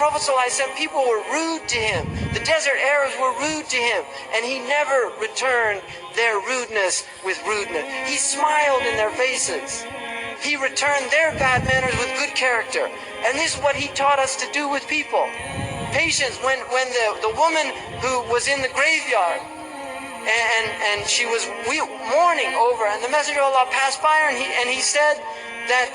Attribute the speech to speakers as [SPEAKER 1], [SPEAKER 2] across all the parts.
[SPEAKER 1] Prophet ﷺ, people were rude to him. The desert Arabs were rude to him. And he never returned their rudeness with rudeness. He smiled in their faces. He returned their bad manners with good character. And this is what he taught us to do with people. Patience. When the woman who was in the graveyard, and she was mourning over, and the Messenger of Allah passed by her, and he said that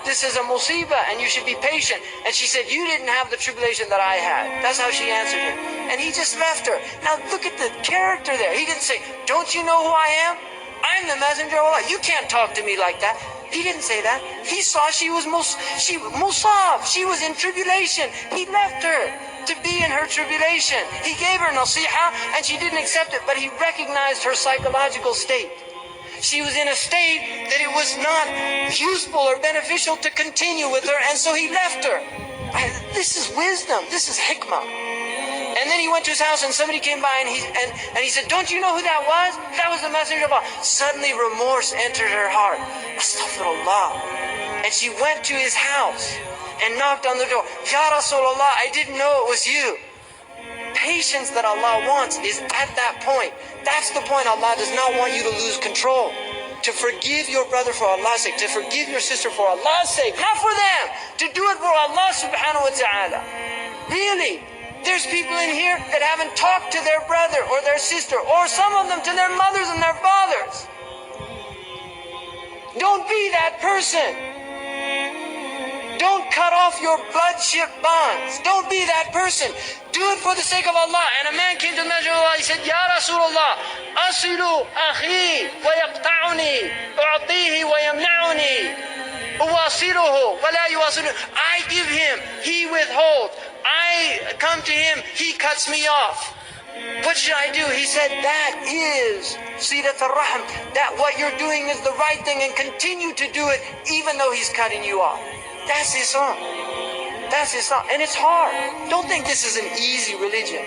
[SPEAKER 1] this is a musibah and you should be patient. And she said, you didn't have the tribulation that I had. That's how she answered him. And he just left her. Now look at the character there. He didn't say, don't you know who I am? I'm the Messenger of Allah. You can't talk to me like that. He didn't say that. He saw she was musab. She was in tribulation. He left her to be in her tribulation. He gave her nasiha and she didn't accept it, but he recognized her psychological state. She was in a state that it was not useful or beneficial to continue with her, and so he left her. This is wisdom. This is hikmah. And then he went to his house and somebody came by and he said, don't you know who that was? That was the Messenger of Allah. Suddenly remorse entered her heart. Astaghfirullah. And she went to his house and knocked on the door. Ya Rasulullah, I didn't know it was you. Patience that Allah wants is at that point. That's the point. Allah does not want you to lose control. To forgive your brother for Allah's sake. To forgive your sister for Allah's sake. Not for them. To do it for Allah subhanahu wa ta'ala. Really. There's people in here that haven't talked to their brother or their sister, or some of them to their mothers and their fathers. Don't be that person. Don't cut off your bloodship bonds. Don't be that person. Do it for the sake of Allah. And a man came to the Messenger of Allah. He said, Ya Rasulullah, asilu akhi wa yaqta'uni, u'atihi wa yamna'uni, uwasiluhu wa la yuwasiluhu. I give him, he withholds. I come to him, he cuts me off. What should I do? He said, that is silat al-rahm. That what you're doing is the right thing, and continue to do it even though he's cutting you off. That's Islam. That's Islam. And it's hard. Don't think this is an easy religion.